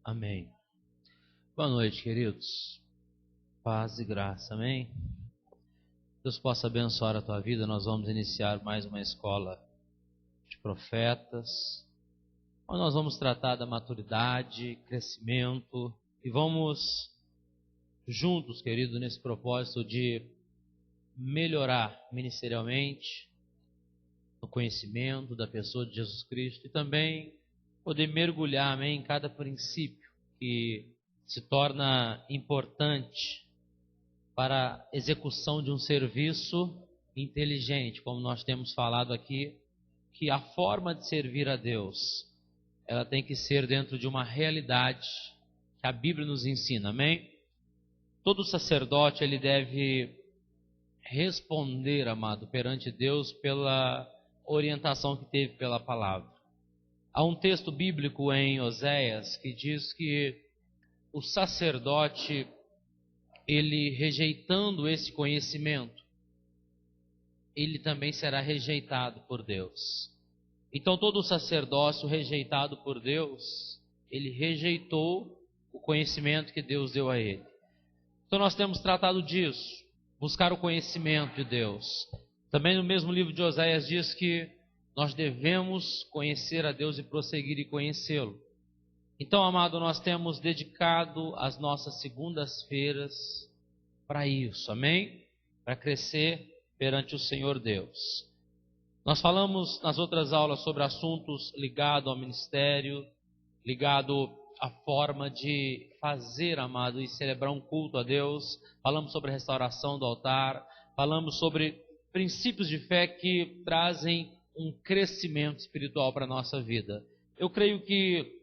Amém. Boa noite, queridos. Paz e graça, amém? Deus possa abençoar a tua vida. Nós vamos iniciar mais uma escola de profetas, onde nós vamos tratar da maturidade, crescimento, e vamos juntos, querido, nesse propósito de melhorar ministerialmente no conhecimento da pessoa de Jesus Cristo e também poder mergulhar, amém, em cada princípio que se torna importante para a execução de um serviço inteligente, como nós temos falado aqui, que a forma de servir a Deus, ela tem que ser dentro de uma realidade que a Bíblia nos ensina, amém? Todo sacerdote, ele deve responder, amado, perante Deus pela orientação que teve pela palavra. Há um texto bíblico em Oséias que diz que o sacerdote, ele rejeitando esse conhecimento, ele também será rejeitado por Deus. Então todo sacerdócio rejeitado por Deus, ele rejeitou o conhecimento que Deus deu a ele. Então nós temos tratado disso, buscar o conhecimento de Deus. Também no mesmo livro de Oséias diz que nós devemos conhecer a Deus e prosseguir e conhecê-lo. Então, amado, nós temos dedicado as nossas segundas-feiras para isso, amém? Para crescer perante o Senhor Deus. Nós falamos nas outras aulas sobre assuntos ligados ao ministério, ligado à forma de fazer, amado, e celebrar um culto a Deus. Falamos sobre a restauração do altar, falamos sobre princípios de fé que trazem um crescimento espiritual para a nossa vida. Eu creio que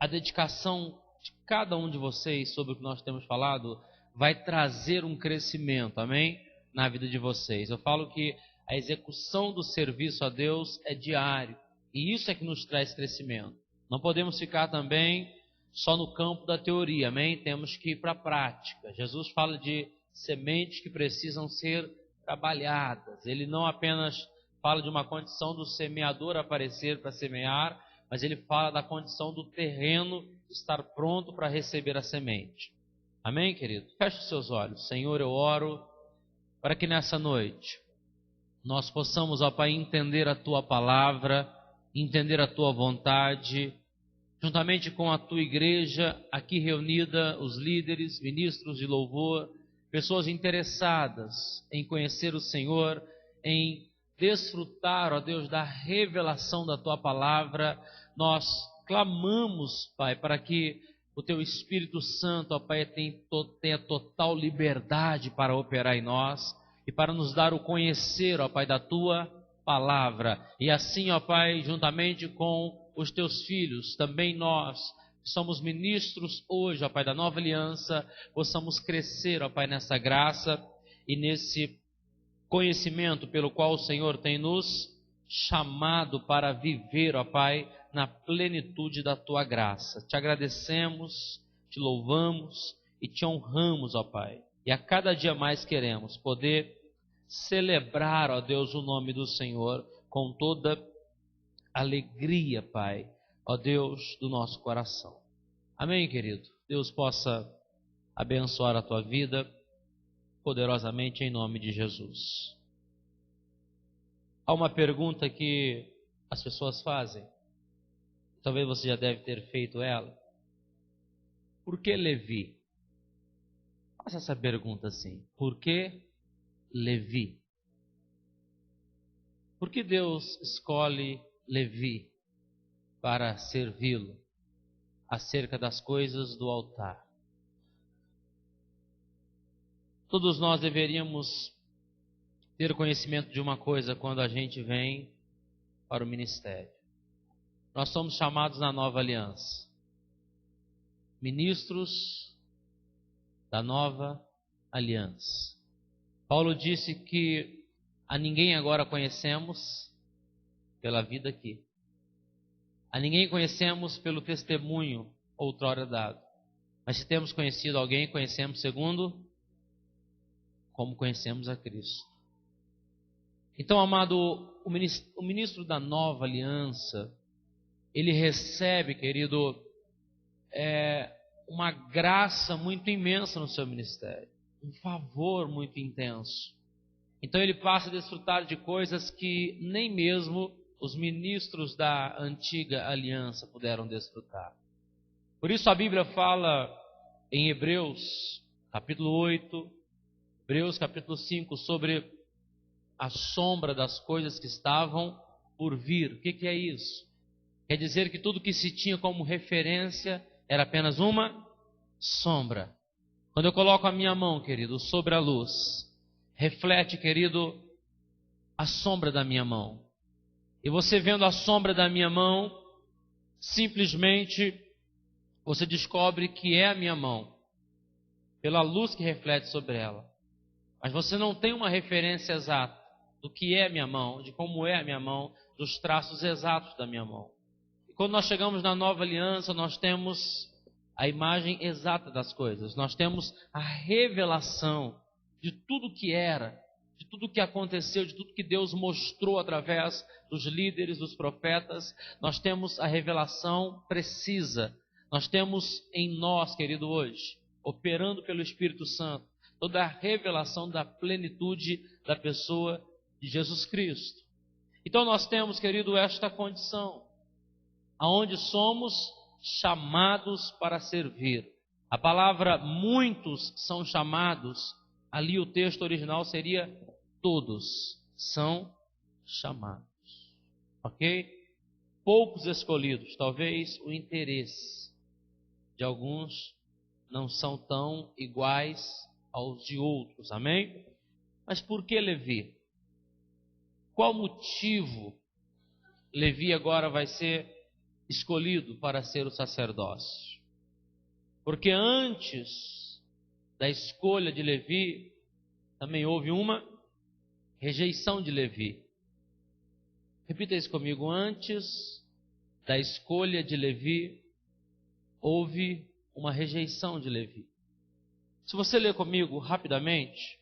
a dedicação de cada um de vocês sobre o que nós temos falado vai trazer um crescimento, amém? Na vida de vocês. Eu falo que a execução do serviço a Deus é diário, e isso é que nos traz crescimento. Não podemos ficar também só no campo da teoria, amém? Temos que ir para a prática. Jesus fala de sementes que precisam ser trabalhadas. Ele não apenas fala de uma condição do semeador aparecer para semear, mas ele fala da condição do terreno estar pronto para receber a semente. Amém, querido? Feche os seus olhos. Senhor, eu oro para que nessa noite nós possamos, ó Pai, entender a Tua palavra, entender a Tua vontade, juntamente com a Tua igreja aqui reunida, os líderes, ministros de louvor, pessoas interessadas em conhecer o Senhor, em desfrutar, ó Deus, da revelação da Tua palavra. Nós clamamos, Pai, para que o Teu Espírito Santo, ó Pai, tenha total liberdade para operar em nós e para nos dar o conhecer, ó Pai, da Tua palavra. E assim, ó Pai, juntamente com os Teus filhos, também nós, que somos ministros hoje, ó Pai, da nova aliança, possamos crescer, ó Pai, nessa graça e nesse conhecimento pelo qual o Senhor tem nos chamado para viver, ó Pai, na plenitude da Tua graça. Te agradecemos, te louvamos e te honramos, ó Pai. E a cada dia mais queremos poder celebrar, ó Deus, o nome do Senhor com toda alegria, Pai, ó Deus do nosso coração. Amém, querido? Deus possa abençoar a tua vida poderosamente em nome de Jesus. Há uma pergunta que as pessoas fazem, talvez você já deve ter feito ela. Por que Levi? Faça essa pergunta assim: por que Levi? Por que Deus escolhe Levi para servi-lo acerca das coisas do altar? Todos nós deveríamos ter conhecimento de uma coisa quando a gente vem para o ministério. Nós somos chamados na nova aliança, ministros da nova aliança. Paulo disse que a ninguém agora conhecemos pela vida aqui. A ninguém conhecemos pelo testemunho outrora dado. Mas se temos conhecido alguém, conhecemos segundo como conhecemos a Cristo. Então, amado, o ministro da nova aliança, ele recebe, querido, uma graça muito imensa no seu ministério, um favor muito intenso. Então ele passa a desfrutar de coisas que nem mesmo os ministros da antiga aliança puderam desfrutar. Por isso a Bíblia fala em Hebreus capítulo 8, Hebreus capítulo 5, sobre a sombra das coisas que estavam por vir. O que é isso? Quer dizer que tudo que se tinha como referência era apenas uma sombra. Quando eu coloco a minha mão, querido, sobre a luz, reflete, querido, a sombra da minha mão. E você vendo a sombra da minha mão, simplesmente você descobre que é a minha mão, pela luz que reflete sobre ela. Mas você não tem uma referência exata do que é a minha mão, de como é a minha mão, dos traços exatos da minha mão. E quando nós chegamos na nova aliança, nós temos a imagem exata das coisas. Nós temos a revelação de tudo que era, de tudo que aconteceu, de tudo que Deus mostrou através dos líderes, dos profetas. Nós temos a revelação precisa. Nós temos em nós, querido, hoje, operando pelo Espírito Santo, toda a revelação da plenitude da pessoa de Jesus Cristo. Então nós temos, querido, esta condição, aonde somos chamados para servir. A palavra muitos são chamados, ali o texto original seria todos são chamados. Ok? Poucos escolhidos, talvez o interesse de alguns não são tão iguais aos de outros, amém? Mas por que Levi? Qual motivo Levi agora vai ser escolhido para ser o sacerdócio? Porque antes da escolha de Levi, também houve uma rejeição de Levi. Repita isso comigo. Antes da escolha de Levi, houve uma rejeição de Levi. Se você ler comigo rapidamente,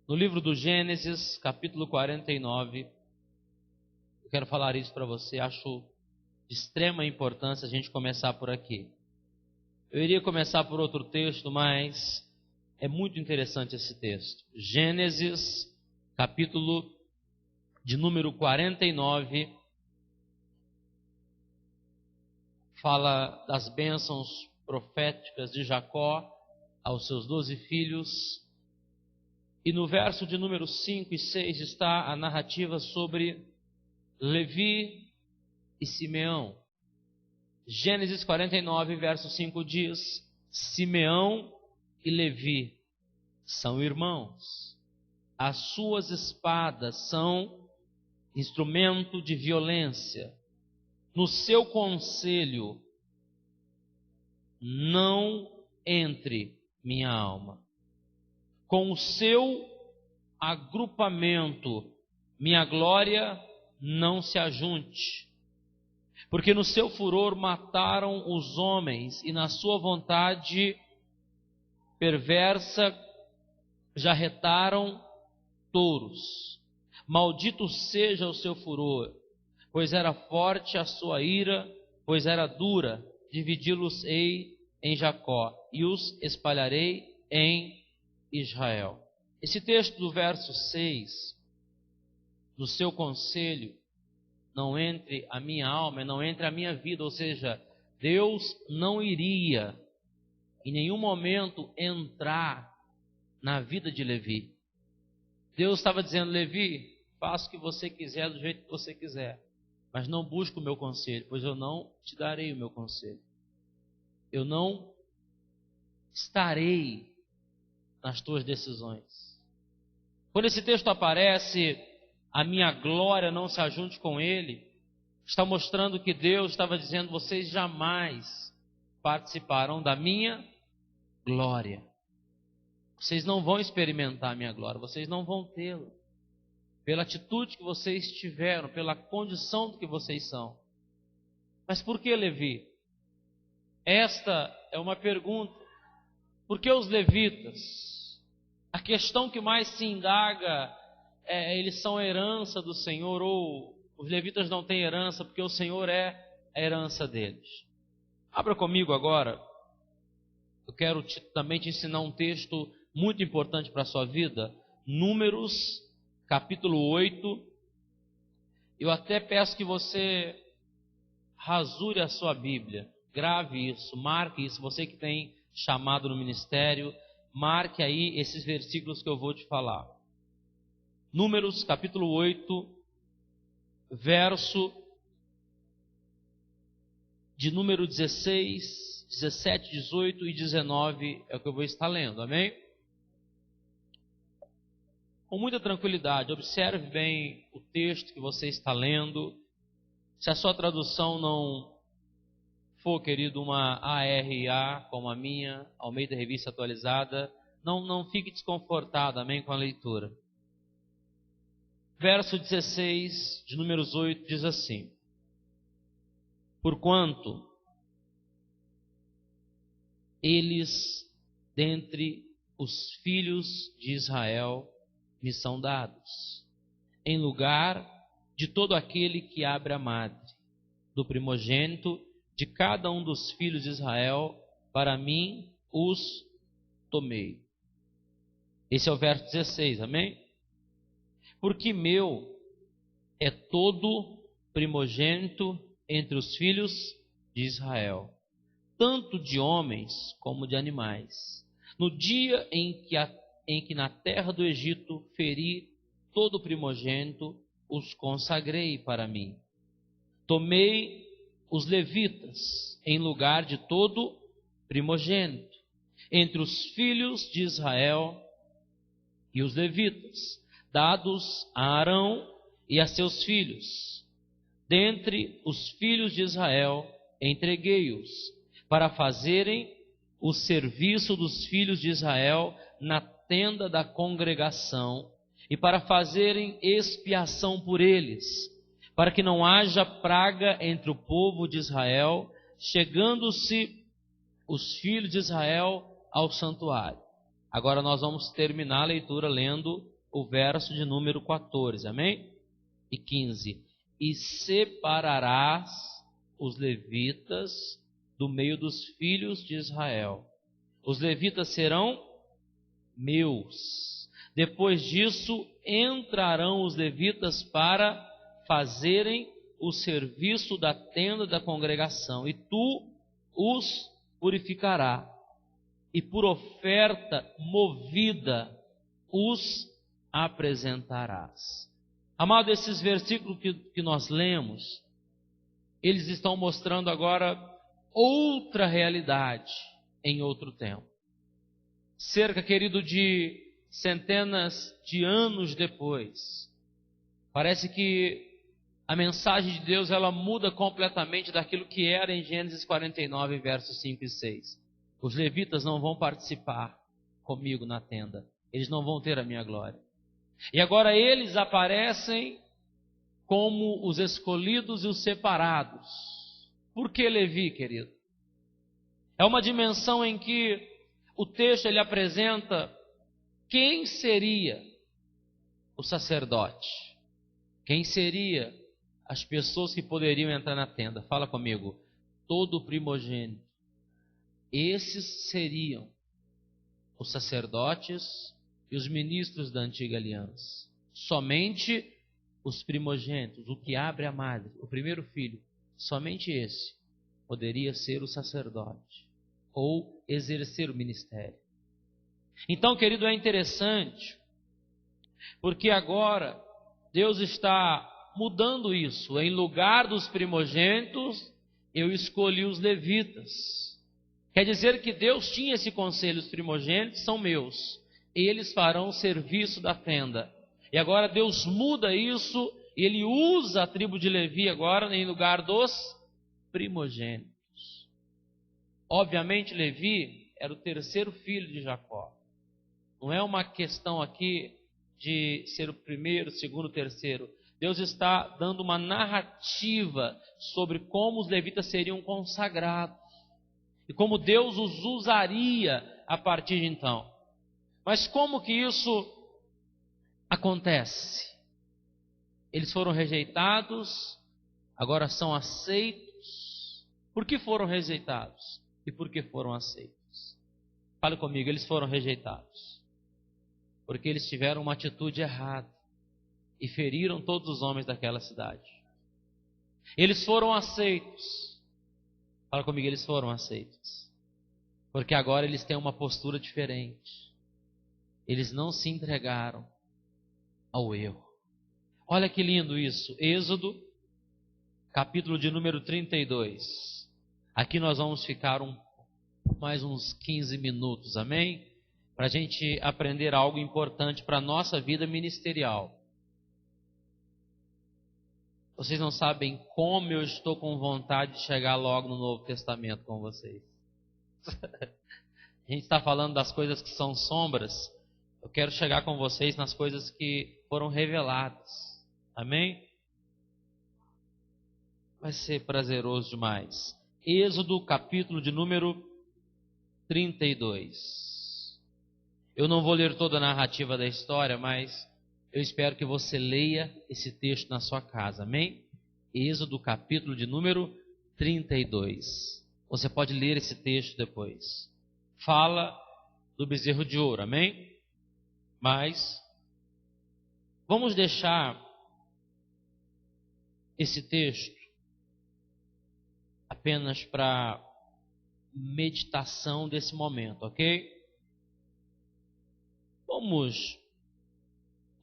no livro do Gênesis, capítulo 49, eu quero falar isso para você, acho de extrema importância a gente começar por aqui. Eu iria começar por outro texto, mas é muito interessante esse texto. Gênesis, capítulo de número 49, fala das bênçãos proféticas de Jacó aos seus 12 filhos. E no verso de número 5 e 6 está a narrativa sobre Levi e Simeão. Gênesis 49, verso 5 diz: Simeão e Levi são irmãos. As suas espadas são instrumento de violência. No seu conselho não entre minha alma. Com o seu agrupamento minha glória não se ajunte. Porque no seu furor mataram os homens e na sua vontade perversa jarretaram touros. Maldito seja o seu furor, pois era forte a sua ira, pois era dura, dividi-los-ei em Jacó e os espalharei em Israel. Esse texto do verso 6, no seu conselho não entre a minha alma, não entre a minha vida, ou seja, Deus não iria em nenhum momento entrar na vida de Levi. Deus estava dizendo: Levi, faça o que você quiser do jeito que você quiser, mas não busque o meu conselho, pois eu não te darei o meu conselho. Eu não estarei nas tuas decisões. Quando esse texto aparece, a minha glória não se ajunte com ele, está mostrando que Deus estava dizendo: vocês jamais participarão da minha glória. Vocês não vão experimentar a minha glória, vocês não vão tê-la. Pela atitude que vocês tiveram, pela condição do que vocês são. Mas por que Levi? Esta é uma pergunta. Por que os levitas? A questão que mais se indaga eles são a herança do Senhor, ou os levitas não têm herança porque o Senhor é a herança deles. Abra comigo agora. Eu quero também te ensinar um texto muito importante para a sua vida. Números, capítulo 8. Eu até peço que você rasure a sua Bíblia. Grave isso, marque isso. Você que tem chamado no ministério, marque aí esses versículos que eu vou te falar. Números, capítulo 8, verso de número 16, 17, 18 e 19 é o que eu vou estar lendo, amém? Com muita tranquilidade, observe bem o texto que você está lendo. Se a sua tradução não for, querido, uma ARA como a minha, Almeida Revista Atualizada, não fique desconfortado, amém, com a leitura. Verso 16 de números 8 diz assim: porquanto eles, dentre os filhos de Israel, me são dados, em lugar de todo aquele que abre a madre, do primogênito de cada um dos filhos de Israel, para mim os tomei. Esse é o verso 16, amém? Porque meu é todo primogênito entre os filhos de Israel, tanto de homens como de animais. No dia em que na terra do Egito feri todo primogênito, os consagrei para mim. Tomei os levitas em lugar de todo primogênito entre os filhos de Israel, e os levitas, dados a Arão e a seus filhos. Dentre os filhos de Israel, entreguei-os para fazerem o serviço dos filhos de Israel na tenda da congregação e para fazerem expiação por eles, para que não haja praga entre o povo de Israel, chegando-se os filhos de Israel ao santuário. Agora nós vamos terminar a leitura lendo o verso de número 14, amém? E 15. E separarás os levitas do meio dos filhos de Israel. Os levitas serão meus. Depois disso, entrarão os levitas para fazerem o serviço da tenda da congregação, e tu os purificarás, e por oferta movida os apresentarás. Amado, esses versículos que nós lemos, eles estão mostrando agora outra realidade em outro tempo. Cerca, querido, de centenas de anos depois, parece que a mensagem de Deus ela muda completamente daquilo que era em Gênesis 49, versos 5 e 6. Os levitas não vão participar comigo na tenda, eles não vão ter a minha glória. E agora eles aparecem como os escolhidos e os separados. Por que Levi, querido? É uma dimensão em que o texto ele apresenta quem seria o sacerdote, quem seria as pessoas que poderiam entrar na tenda. Fala comigo. Todo primogênito. Esses seriam os sacerdotes e os ministros da antiga aliança. Somente os primogênitos, o que abre a madre, o primeiro filho, somente esse poderia ser o sacerdote ou exercer o ministério. Então, querido, é interessante, porque agora Deus está mudando isso. Em lugar dos primogênitos, eu escolhi os levitas. Quer dizer que Deus tinha esse conselho: os primogênitos são meus, eles farão o serviço da tenda. E agora Deus muda isso, e Ele usa a tribo de Levi agora em lugar dos primogênitos. Obviamente Levi era o terceiro filho de Jacó. Não é uma questão aqui de ser o primeiro, segundo, terceiro. Deus está dando uma narrativa sobre como os levitas seriam consagrados e como Deus os usaria a partir de então. Mas como que isso acontece? Eles foram rejeitados, agora são aceitos. Por que foram rejeitados? E por que foram aceitos? Fale comigo, eles foram rejeitados porque eles tiveram uma atitude errada e feriram todos os homens daquela cidade. Eles foram aceitos. Fala comigo, eles foram aceitos porque agora eles têm uma postura diferente. Eles não se entregaram ao erro. Olha que lindo isso. Êxodo, capítulo de número 32. Aqui nós vamos ficar mais uns 15 minutos, amém? Para a gente aprender algo importante para a nossa vida ministerial. Vocês não sabem como eu estou com vontade de chegar logo no Novo Testamento com vocês. A gente está falando das coisas que são sombras. Eu quero chegar com vocês nas coisas que foram reveladas. Amém? Vai ser prazeroso demais. Êxodo, capítulo de número 32. Eu não vou ler toda a narrativa da história, mas eu espero que você leia esse texto na sua casa. Amém? Êxodo, capítulo de número 32. Você pode ler esse texto depois. Fala do bezerro de ouro. Amém? Mas vamos deixar esse texto apenas para meditação desse momento, ok? Vamos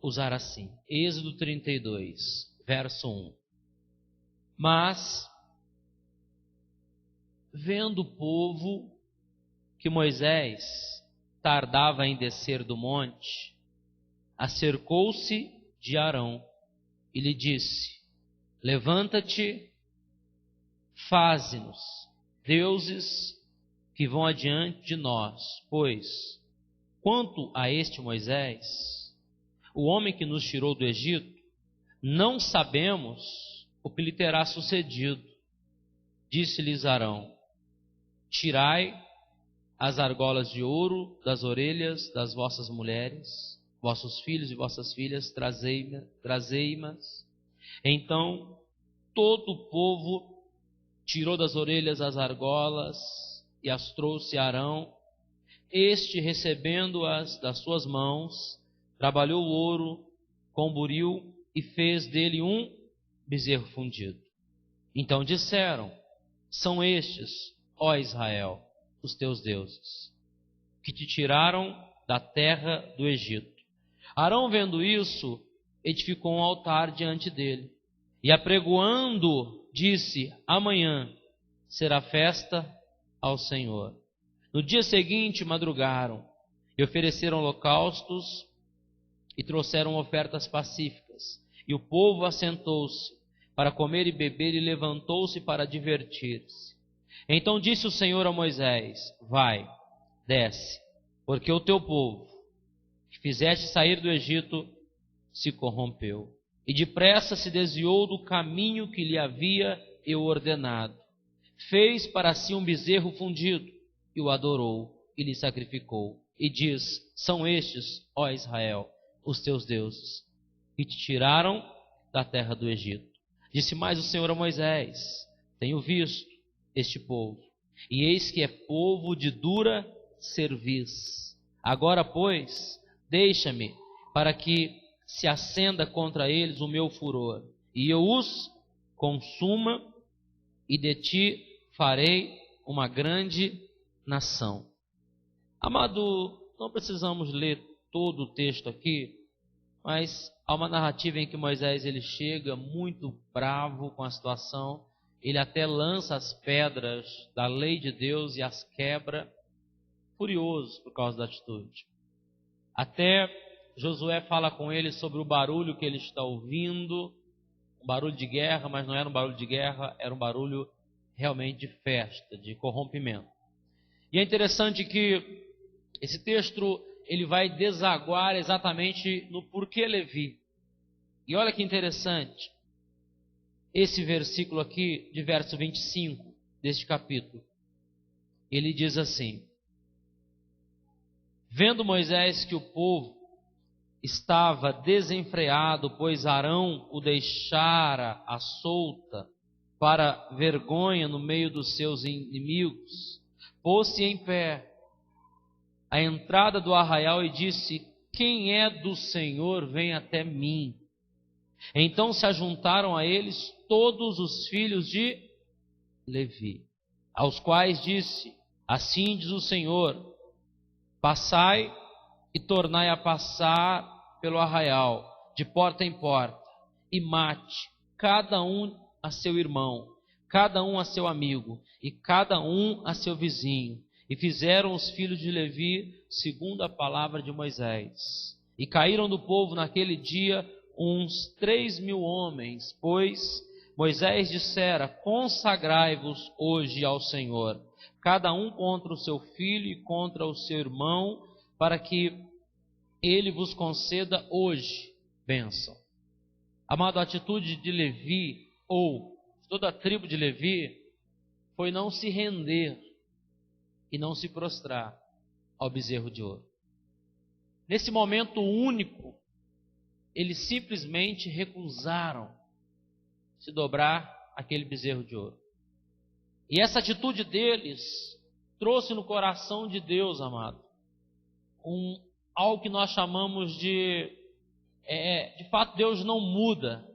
usar assim, Êxodo 32, verso 1. Mas, vendo o povo que Moisés tardava em descer do monte, acercou-se de Arão e lhe disse: levanta-te, faze-nos deuses que vão adiante de nós, pois quanto a este Moisés, o homem que nos tirou do Egito, não sabemos o que lhe terá sucedido. Disse-lhes Arão: tirai as argolas de ouro das orelhas das vossas mulheres, vossos filhos e vossas filhas, trazei-mas. Então todo o povo tirou das orelhas as argolas e as trouxe a Arão. Este, recebendo-as das suas mãos, trabalhou o ouro com buril e fez dele um bezerro fundido. Então disseram: são estes, ó Israel, os teus deuses, que te tiraram da terra do Egito. Arão, vendo isso, edificou um altar diante dele, e apregoando, disse: amanhã será festa ao Senhor. No dia seguinte madrugaram e ofereceram holocaustos e trouxeram ofertas pacíficas. E o povo assentou-se para comer e beber e levantou-se para divertir-se. Então disse o Senhor a Moisés: vai, desce, porque o teu povo, que fizeste sair do Egito, se corrompeu. E depressa se desviou do caminho que lhe havia eu ordenado. Fez para si um bezerro fundido e o adorou e lhe sacrificou. E diz: são estes, ó Israel, os teus deuses, que te tiraram da terra do Egito. Disse mais o Senhor a Moisés: tenho visto este povo, e eis que é povo de dura cerviz. Agora, pois, deixa-me, para que se acenda contra eles o meu furor, e eu os consuma, e de ti farei uma grande nação. Amado, não precisamos ler todo o texto aqui, mas há uma narrativa em que Moisés ele chega muito bravo com a situação, ele até lança as pedras da lei de Deus e as quebra, furioso por causa da atitude. Até Josué fala com ele sobre o barulho que ele está ouvindo, um barulho de guerra, mas não era um barulho de guerra, era um barulho realmente de festa, de corrompimento. E é interessante que esse texto ele vai desaguar exatamente no porquê Levi. E olha que interessante, esse versículo aqui, de verso 25 deste capítulo, ele diz assim: vendo Moisés que o povo estava desenfreado, pois Arão o deixara à solta para vergonha no meio dos seus inimigos, pôs-se em pé à entrada do arraial e disse: quem é do Senhor, vem até mim. Então se ajuntaram a eles todos os filhos de Levi, aos quais disse: assim diz o Senhor, passai e tornai a passar pelo arraial, de porta em porta, e mate cada um a seu irmão, cada um a seu amigo, e cada um a seu vizinho. E fizeram os filhos de Levi segundo a palavra de Moisés. E caíram do povo naquele dia uns 3.000 homens, pois Moisés dissera: consagrai-vos hoje ao Senhor, cada um contra o seu filho e contra o seu irmão, para que ele vos conceda hoje bênção. Amado, a atitude de Levi, ou toda a tribo de Levi, foi não se render e não se prostrar ao bezerro de ouro. Nesse momento único, eles simplesmente recusaram se dobrar àquele bezerro de ouro. E essa atitude deles trouxe no coração de Deus, amado, algo que nós chamamos de fato Deus não muda,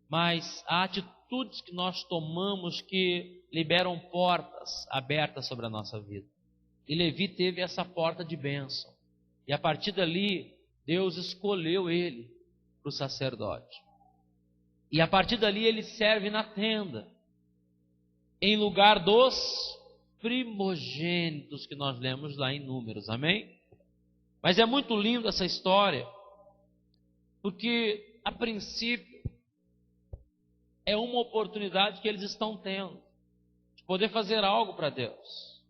mas há atitudes que nós tomamos que liberam portas abertas sobre a nossa vida. E Levi teve essa porta de bênção. E a partir dali, Deus escolheu ele para o sacerdote. E a partir dali ele serve na tenda, em lugar dos primogênitos que nós lemos lá em Números, amém? Mas é muito lindo essa história, porque a princípio é uma oportunidade que eles estão tendo de poder fazer algo para Deus.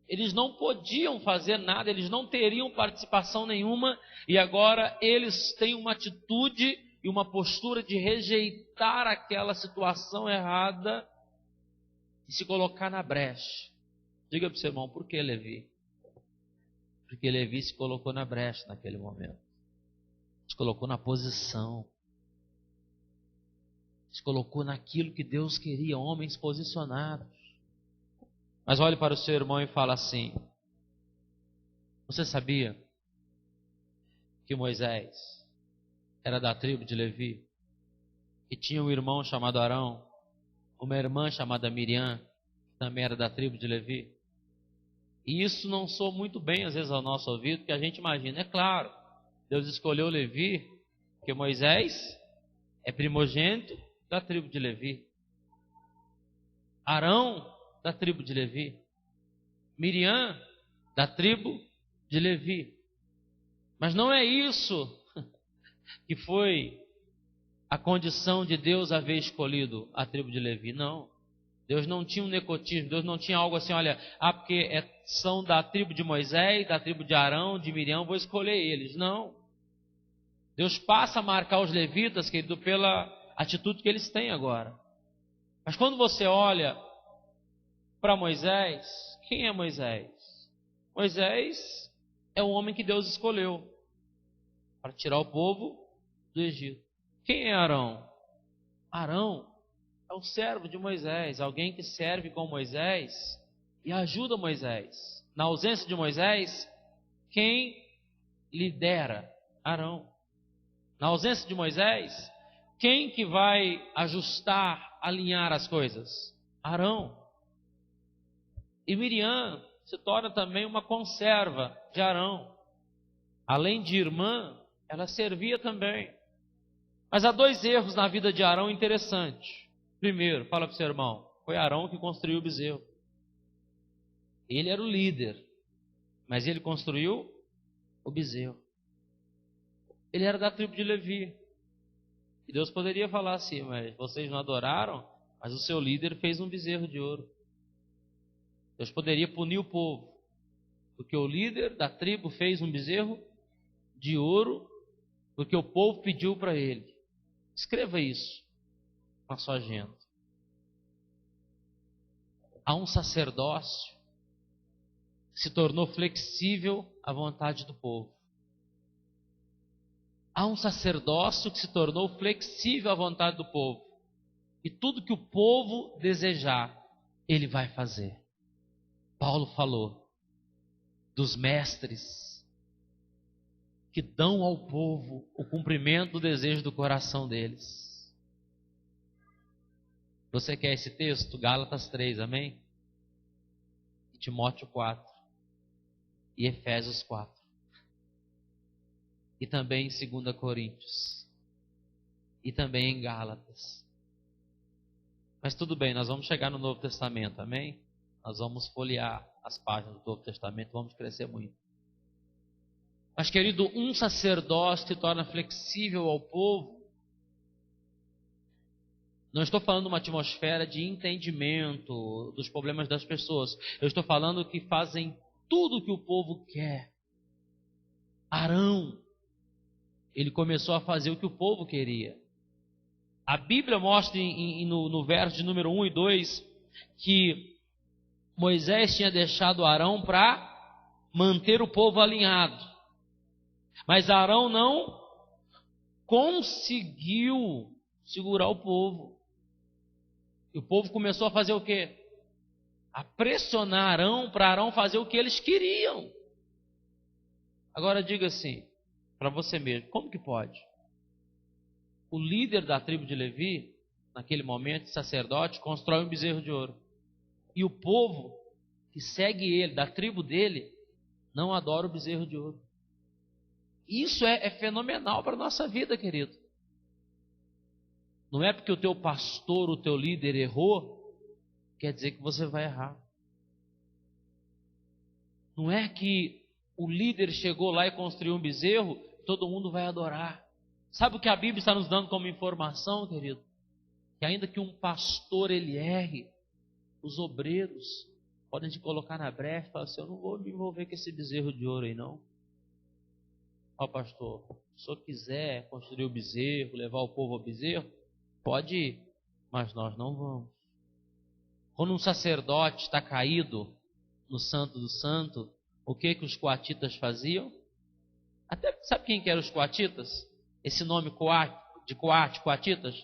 Eles não podiam fazer nada, eles não teriam participação nenhuma, e agora eles têm uma atitude e uma postura de rejeitar aquela situação errada e se colocar na brecha. Diga para o seu irmão: por que Levi? Porque Levi se colocou na brecha naquele momento. Se colocou na posição. Se colocou naquilo que Deus queria, homens posicionados. Mas olhe para o seu irmão e fala assim: você sabia que Moisés era da tribo de Levi? E tinha um irmão chamado Arão, uma irmã chamada Miriam, que também era da tribo de Levi? E isso não soa muito bem às vezes ao nosso ouvido, porque a gente imagina, é claro, Deus escolheu Levi, porque Moisés é primogênito da tribo de Levi. Arão, da tribo de Levi. Miriam, da tribo de Levi. Mas não é isso que foi a condição de Deus haver escolhido a tribo de Levi, não. Deus não tinha um nepotismo, Deus não tinha algo assim, olha, porque são da tribo de Moisés, da tribo de Arão, de Miriam, vou escolher eles. Não. Deus passa a marcar os levitas, querido, pela atitude que eles têm agora. Mas quando você olha para Moisés, quem é Moisés? Moisés é o homem que Deus escolheu para tirar o povo do Egito. Quem é Arão? Arão é o servo de Moisés, alguém que serve com Moisés e ajuda Moisés. Na ausência de Moisés, quem lidera? Arão. Na ausência de Moisés, quem que vai ajustar, alinhar as coisas? Arão. E Miriam se torna também uma conserva de Arão. Além de irmã, ela servia também. Mas há dois erros na vida de Arão interessantes. Primeiro, fala para o seu irmão, foi Arão que construiu o bezerro. Ele era o líder, mas ele construiu o bezerro. Ele era da tribo de Levi. E Deus poderia falar assim, mas vocês não adoraram, mas o seu líder fez um bezerro de ouro. Deus poderia punir o povo, porque o líder da tribo fez um bezerro de ouro, porque o povo pediu para ele. Escreva isso na sua agenda. Há um sacerdócio que se tornou flexível à vontade do povo. Há um sacerdócio que se tornou flexível à vontade do povo. E tudo que o povo desejar, ele vai fazer. Paulo falou dos mestres que dão ao povo o cumprimento do desejo do coração deles. Você quer esse texto? Gálatas 3, amém? Timóteo 4 e Efésios 4. E também em 2 Coríntios. E também em Gálatas. Mas tudo bem, nós vamos chegar no Novo Testamento, amém? Nós vamos folhear as páginas do Novo Testamento, vamos crescer muito. Mas, querido, um sacerdócio que torna flexível ao povo. Não estou falando de uma atmosfera de entendimento dos problemas das pessoas. Eu estou falando que fazem tudo o que o povo quer. Arão, ele começou a fazer o que o povo queria. A Bíblia mostra no verso de número 1 e 2 que Moisés tinha deixado Arão para manter o povo alinhado. Mas Arão não conseguiu segurar o povo. E o povo começou a fazer o quê? A pressionar Arão para Arão fazer o que eles queriam. Agora diga assim, para você mesmo, como que pode? O líder da tribo de Levi, naquele momento, sacerdote, constrói um bezerro de ouro. E o povo que segue ele, da tribo dele, não adora o bezerro de ouro. Isso é fenomenal para a nossa vida, querido. Não é porque o teu pastor, o teu líder errou, quer dizer que você vai errar. Não é que o líder chegou lá e construiu um bezerro, todo mundo vai adorar. Sabe o que a Bíblia está nos dando como informação, querido? Que ainda que um pastor ele erre, os obreiros podem te colocar na brecha e falar assim, eu não vou me envolver com esse bezerro de ouro aí não. Ó pastor, se o senhor quiser construir o bezerro, levar o povo ao bezerro, pode ir, mas nós não vamos. Quando um sacerdote está caído no Santo do Santo, o que os coatitas faziam? Até sabe quem que eram os coatitas? Esse nome coatitas,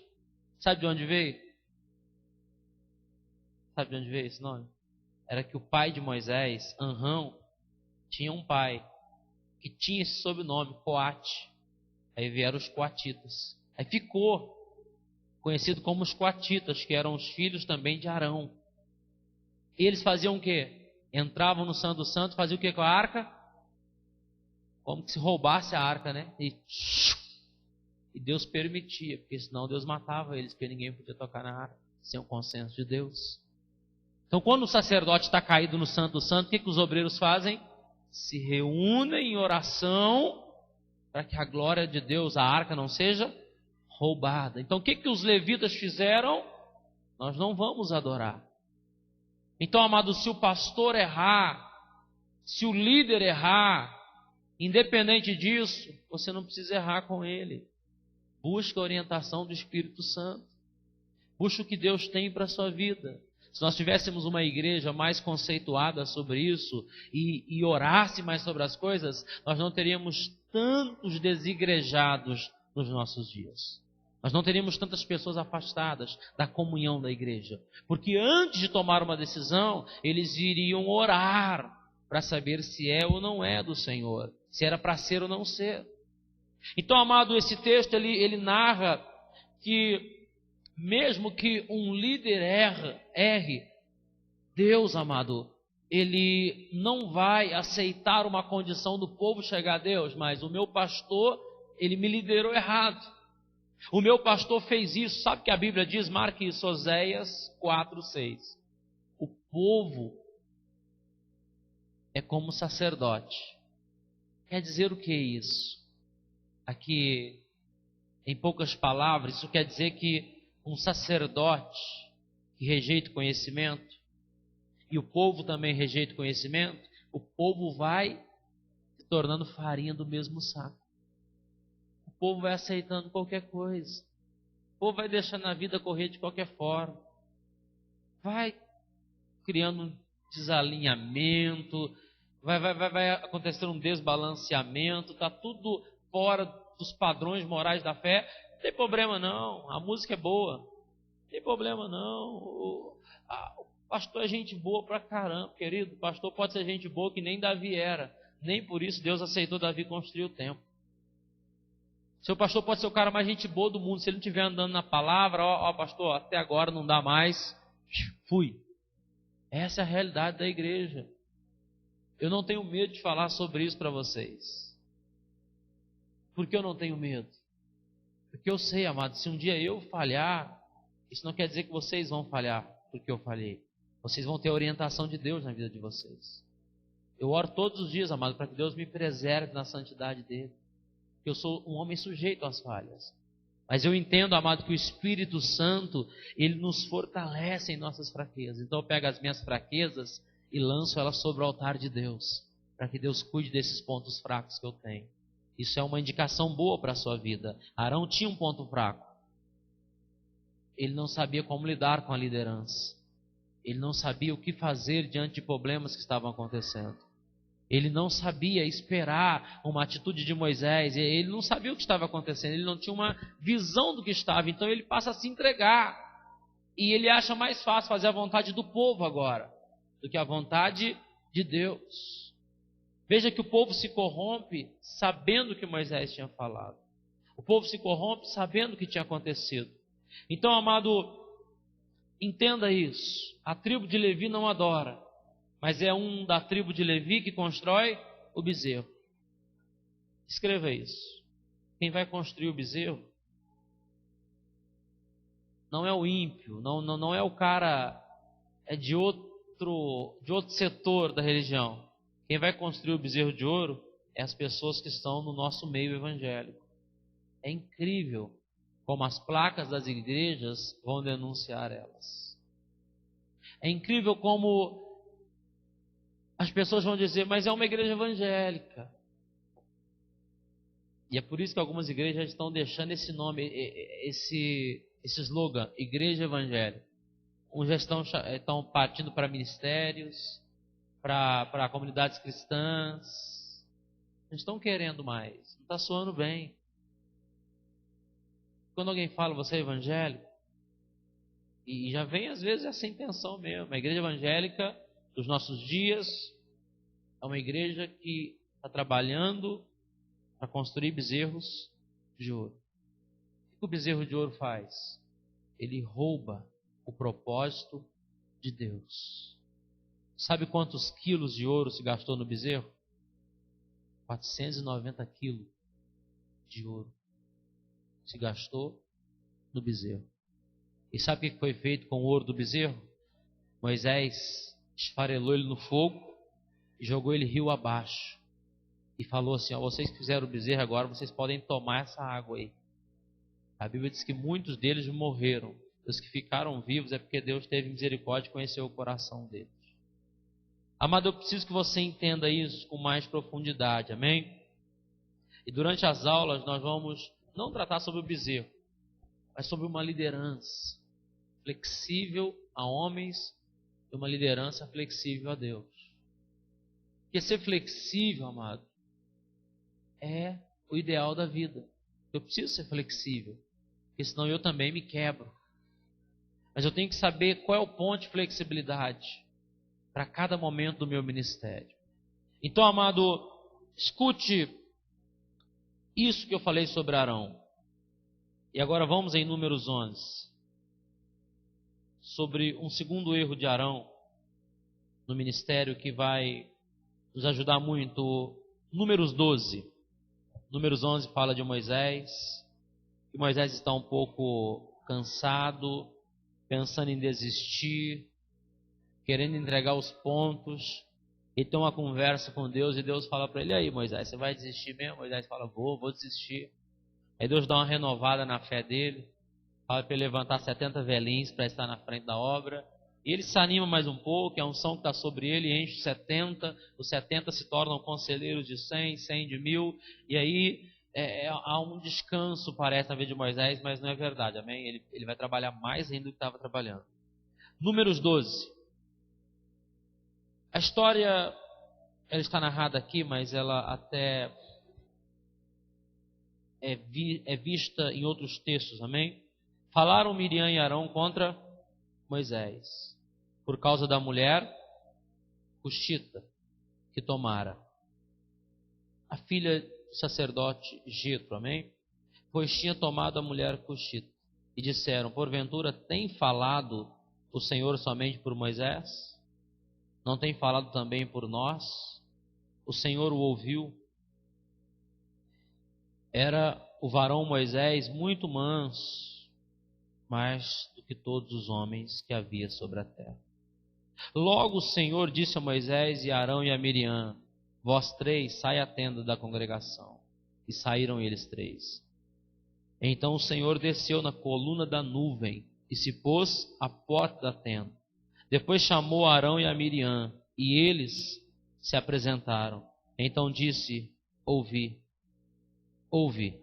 sabe de onde veio? Sabe de onde veio esse nome? Era que o pai de Moisés, Anrão, tinha um pai que tinha esse sobrenome, Coate. Aí vieram os coatitas. Aí ficou conhecido como os coatitas, que eram os filhos também de Arão. E eles faziam o quê? Entravam no Santo do Santo, faziam o quê com a arca? Como que se roubasse a arca, né? E Deus permitia, porque senão Deus matava eles, porque ninguém podia tocar na arca sem o consenso de Deus. Então, quando o sacerdote está caído no Santo do Santo, o que os obreiros fazem? Se reúnem em oração para que a glória de Deus, a arca, não seja roubada. Então, o que os levitas fizeram? Nós não vamos adorar. Então, amado, se o pastor errar, se o líder errar, independente disso, você não precisa errar com ele. Busca a orientação do Espírito Santo. Busca o que Deus tem para a sua vida. Se nós tivéssemos uma igreja mais conceituada sobre isso e orasse mais sobre as coisas, nós não teríamos tantos desigrejados nos nossos dias. Nós não teríamos tantas pessoas afastadas da comunhão da igreja. Porque antes de tomar uma decisão, eles iriam orar para saber se é ou não é do Senhor. Se era para ser ou não ser. Então, amado, esse texto ele narra que mesmo que um líder erre, Deus, amado, ele não vai aceitar uma condição do povo chegar a Deus, mas o meu pastor, ele me liderou errado. O meu pastor fez isso. Sabe o que a Bíblia diz? Marque isso, Oséias 4:6. O povo é como sacerdote. Quer dizer o que é isso? Aqui, em poucas palavras, isso quer dizer que um sacerdote que rejeita o conhecimento, e o povo também rejeita o conhecimento, o povo vai se tornando farinha do mesmo saco. O povo vai aceitando qualquer coisa. O povo vai deixando a vida correr de qualquer forma. Vai criando um desalinhamento, vai acontecendo um desbalanceamento, está tudo fora dos padrões morais da fé. Não tem problema não, a música é boa, Não tem problema não. O pastor é gente boa pra caramba, querido. O pastor pode ser gente boa que nem Davi era. Nem por isso Deus aceitou Davi construir o templo. Seu pastor pode ser o cara mais gente boa do mundo. Se ele não estiver andando na palavra, ó pastor, até agora não dá mais. Fui. Essa é a realidade da igreja. Eu não tenho medo de falar sobre isso para vocês. Por que eu não tenho medo? Porque eu sei, amado, se um dia eu falhar, isso não quer dizer que vocês vão falhar porque eu falhei. Vocês vão ter a orientação de Deus na vida de vocês. Eu oro todos os dias, amado, para que Deus me preserve na santidade dele. Eu sou um homem sujeito às falhas. Mas eu entendo, amado, que o Espírito Santo, ele nos fortalece em nossas fraquezas. Então eu pego as minhas fraquezas e lanço elas sobre o altar de Deus, para que Deus cuide desses pontos fracos que eu tenho. Isso é uma indicação boa para a sua vida. Arão tinha um ponto fraco. Ele não sabia como lidar com a liderança. Ele não sabia o que fazer diante de problemas que estavam acontecendo. Ele não sabia esperar uma atitude de Moisés. Ele não sabia o que estava acontecendo. Ele não tinha uma visão do que estava. Então ele passa a se entregar. E ele acha mais fácil fazer a vontade do povo agora do que a vontade de Deus. Veja que o povo se corrompe sabendo o que Moisés tinha falado. O povo se corrompe sabendo o que tinha acontecido. Então, amado, entenda isso. A tribo de Levi não adora, mas é um da tribo de Levi que constrói o bezerro. Escreva isso. Quem vai construir o bezerro não é o ímpio, não é o cara de outro setor da religião. Quem vai construir o bezerro de ouro é as pessoas que estão no nosso meio evangélico. É incrível como as placas das igrejas vão denunciar elas. É incrível como as pessoas vão dizer, mas é uma igreja evangélica. E é por isso que algumas igrejas já estão deixando esse nome, esse slogan, igreja evangélica. Uns já estão partindo para ministérios, para comunidades cristãs. Não estão querendo mais. Não está soando bem. Quando alguém fala, você é evangélico, e já vem às vezes essa intenção mesmo. A igreja evangélica dos nossos dias é uma igreja que está trabalhando para construir bezerros de ouro. O que o bezerro de ouro faz? Ele rouba o propósito de Deus. Sabe quantos quilos de ouro se gastou no bezerro? 490 quilos de ouro se gastou no bezerro. E sabe o que foi feito com o ouro do bezerro? Moisés esfarelou ele no fogo e jogou ele rio abaixo. E falou assim, vocês que fizeram o bezerro agora, vocês podem tomar essa água aí. A Bíblia diz que muitos deles morreram. Os que ficaram vivos é porque Deus teve misericórdia e conheceu o coração deles. Amado, eu preciso que você entenda isso com mais profundidade, amém? E durante as aulas nós vamos não tratar sobre o bezerro, mas sobre uma liderança flexível a homens e uma liderança flexível a Deus. Porque ser flexível, amado, é o ideal da vida. Eu preciso ser flexível, porque senão eu também me quebro. Mas eu tenho que saber qual é o ponto de flexibilidade para cada momento do meu ministério. Então, amado, escute isso que eu falei sobre Arão. E agora vamos em Números 11. Sobre um segundo erro de Arão no ministério que vai nos ajudar muito. Números 12. Números 11 fala de Moisés. E Moisés está um pouco cansado, pensando em desistir, querendo entregar os pontos. Ele tem uma conversa com Deus e Deus fala para ele, aí Moisés, você vai desistir mesmo? Moisés fala, vou desistir. Aí Deus dá uma renovada na fé dele, fala para ele levantar 70 velhinhos para estar na frente da obra. E ele se anima mais um pouco, a unção que está sobre ele enche 70, os 70 se tornam conselheiros de 100, 100 de 1000, e aí há um descanso, parece, na vida de Moisés, mas não é verdade, amém? Ele vai trabalhar mais ainda do que estava trabalhando. Números 12. A história, ela está narrada aqui, mas ela até é vista em outros textos, amém? Falaram Miriam e Arão contra Moisés, por causa da mulher cuxita que tomara, a filha do sacerdote Jetro, amém? Pois tinha tomado a mulher cuxita. E disseram: porventura tem falado o Senhor somente por Moisés? Não tem falado também por nós? O Senhor o ouviu. Era o varão Moisés muito manso, mais do que todos os homens que havia sobre a terra. Logo o Senhor disse a Moisés e a Arão e a Miriam: vós três, sai à tenda da congregação. E saíram eles três. Então o Senhor desceu na coluna da nuvem e se pôs à porta da tenda. Depois chamou a Arão e a Miriam, e eles se apresentaram. Então disse: ouvi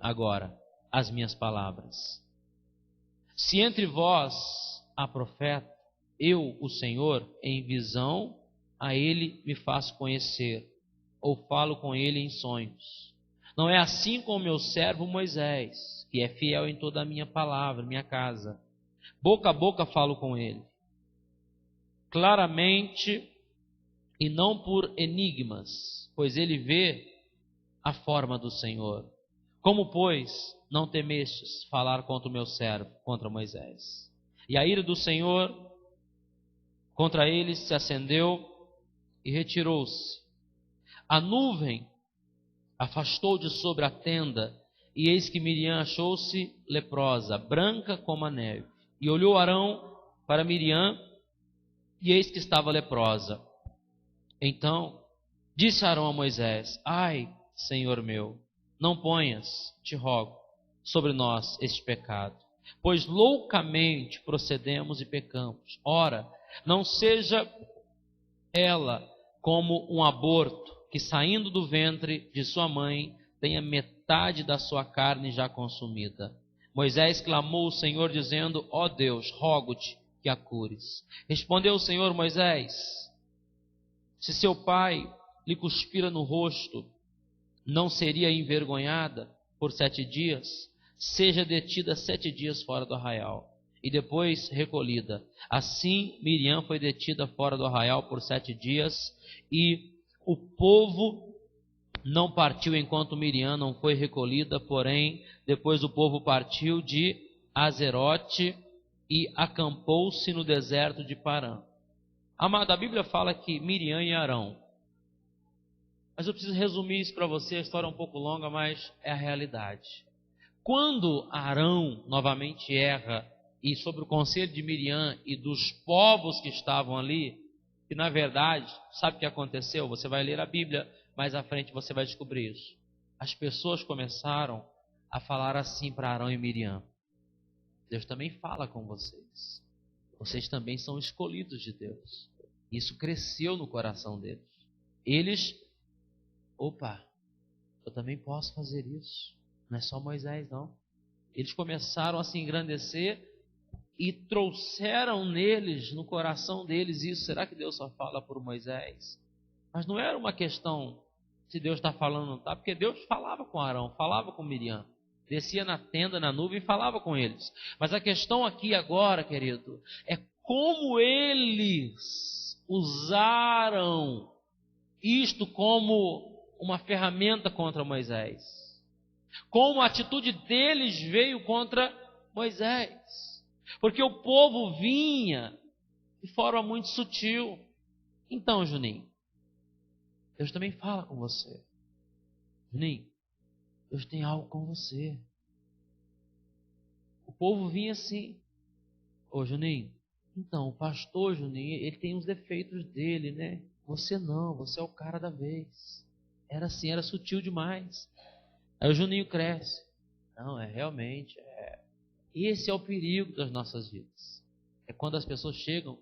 agora as minhas palavras. Se entre vós há profeta, eu, o Senhor, em visão, a ele me faço conhecer, ou falo com ele em sonhos. Não é assim com o meu servo Moisés, que é fiel em toda a minha palavra, minha casa. Boca a boca falo com ele, claramente e não por enigmas, pois ele vê a forma do Senhor. Como, pois, não temestes falar contra o meu servo, contra Moisés? E a ira do Senhor contra eles se acendeu e retirou-se. A nuvem afastou de sobre a tenda, e eis que Miriam achou-se leprosa, branca como a neve. E olhou Arão para Miriam, e eis que estava leprosa. Então disse Arão a Moisés: ai, Senhor meu, não ponhas, te rogo, sobre nós este pecado, pois loucamente procedemos e pecamos. Ora, não seja ela como um aborto, que saindo do ventre de sua mãe tenha metade da sua carne já consumida. Moisés clamou ao Senhor dizendo: ó Deus, rogo-te que a cures. Respondeu o Senhor: Moisés, se seu pai lhe cuspira no rosto, não seria envergonhada por 7 dias? Seja detida 7 dias fora do arraial, e depois recolhida. Assim Miriam foi detida fora do arraial por 7 dias, e o povo não partiu enquanto Miriam não foi recolhida, porém depois o povo partiu de Azerote e acampou-se no deserto de Parã. Amado, a Bíblia fala que Miriam e Arão, mas eu preciso resumir isso para você, a história é um pouco longa, mas é a realidade. Quando Arão novamente erra, e sobre o conselho de Miriam e dos povos que estavam ali, que na verdade, sabe o que aconteceu? Você vai ler a Bíblia, mais à frente você vai descobrir isso. As pessoas começaram a falar assim para Arão e Miriam: Deus também fala com vocês. Vocês também são escolhidos de Deus. Isso cresceu no coração deles. Eles, eu também posso fazer isso. Não é só Moisés, não. Eles começaram a se engrandecer e trouxeram neles, no coração deles, isso. Será que Deus só fala por Moisés? Mas não era uma questão se Deus está falando ou não está, porque Deus falava com Arão, falava com Miriam, descia na tenda, na nuvem e falava com eles. Mas a questão aqui agora, querido, é como eles usaram isto como uma ferramenta contra Moisés. Como a atitude deles veio contra Moisés. Porque o povo vinha de forma muito sutil. Então, Juninho, Deus também fala com você. Juninho, Deus tem algo com você. O povo vinha assim: ô Juninho, então, o pastor Juninho, ele tem os defeitos dele, né? Você não, você é o cara da vez. Era assim, era sutil demais. Aí o Juninho cresce. Não, realmente. Esse é o perigo das nossas vidas. É quando as pessoas chegam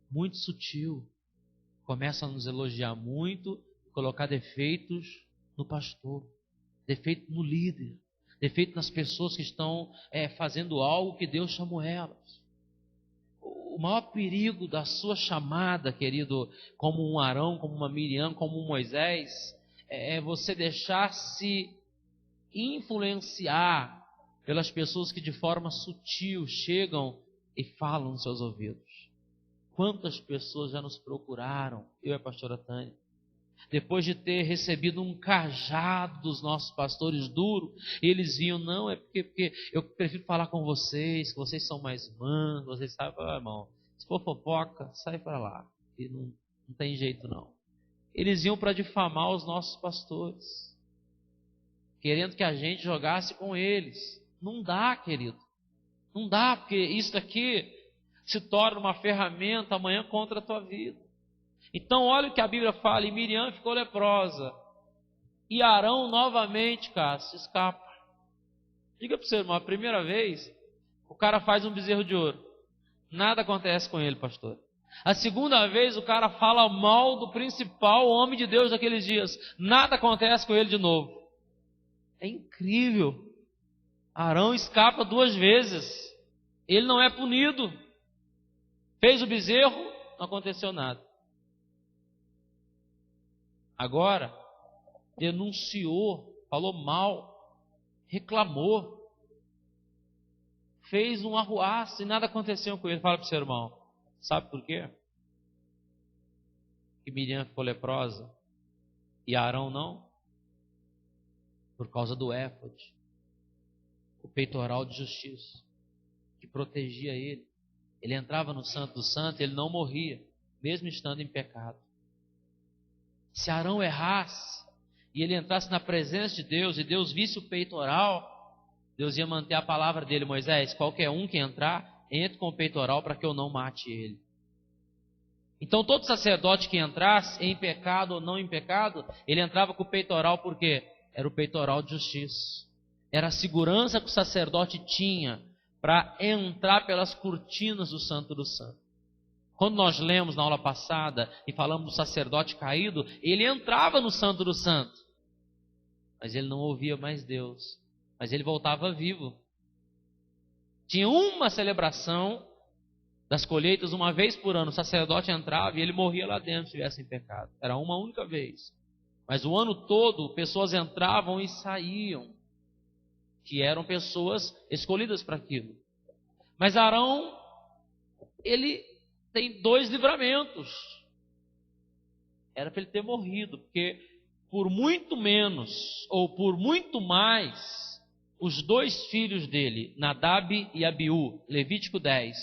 muito sutil, começam a nos elogiar muito, colocar defeitos no pastor, defeito no líder, defeito nas pessoas que estão fazendo algo que Deus chamou elas. O maior perigo da sua chamada, querido, como um Arão, como uma Miriam, como um Moisés, é você deixar-se influenciar pelas pessoas que de forma sutil chegam e falam nos seus ouvidos. Quantas pessoas já nos procuraram, eu e a pastora Tânia, depois de ter recebido um cajado dos nossos pastores duro, eles vinham, não, é porque eu prefiro falar com vocês, que vocês são mais mansos, vocês sabem, irmão, se for fofoca, sai para lá, e não tem jeito não. Eles iam para difamar os nossos pastores, querendo que a gente jogasse com eles. Não dá, querido, não dá, porque isso aqui se torna uma ferramenta amanhã contra a tua vida. Então olha o que a Bíblia fala, e Miriam ficou leprosa, e Arão novamente, Cássio, escapa. Diga para o seu irmão, a primeira vez, o cara faz um bezerro de ouro, nada acontece com ele, pastor. A segunda vez, o cara fala mal do principal homem de Deus daqueles dias, nada acontece com ele de novo. É incrível. Arão escapa 2 vezes, ele não é punido. Fez o bezerro, não aconteceu nada. Agora, denunciou, falou mal, reclamou, fez um arruaço e nada aconteceu com ele. Fala para o seu irmão, sabe por quê? Que Miriam ficou leprosa e Arão não? Por causa do éfode, o peitoral de justiça, que protegia ele. Ele entrava no Santo do Santo e ele não morria, mesmo estando em pecado. Se Arão errasse e ele entrasse na presença de Deus e Deus visse o peitoral, Deus ia manter a palavra dele, Moisés, qualquer um que entrar, entre com o peitoral para que eu não mate ele. Então todo sacerdote que entrasse, em pecado ou não em pecado, ele entrava com o peitoral, porque era o peitoral de justiça. Era a segurança que o sacerdote tinha para entrar pelas cortinas do Santo do Santo. Quando nós lemos na aula passada e falamos do sacerdote caído, ele entrava no Santo do Santo, mas ele não ouvia mais Deus, mas ele voltava vivo. Tinha uma celebração das colheitas, uma vez por ano, o sacerdote entrava e ele morria lá dentro se estivesse em pecado. Era uma única vez. Mas o ano todo, pessoas entravam e saíam, que eram pessoas escolhidas para aquilo. Mas Arão, ele tem 2 livramentos. Era para ele ter morrido, porque por muito menos, ou por muito mais, os 2 filhos dele, Nadab e Abiú, Levítico 10,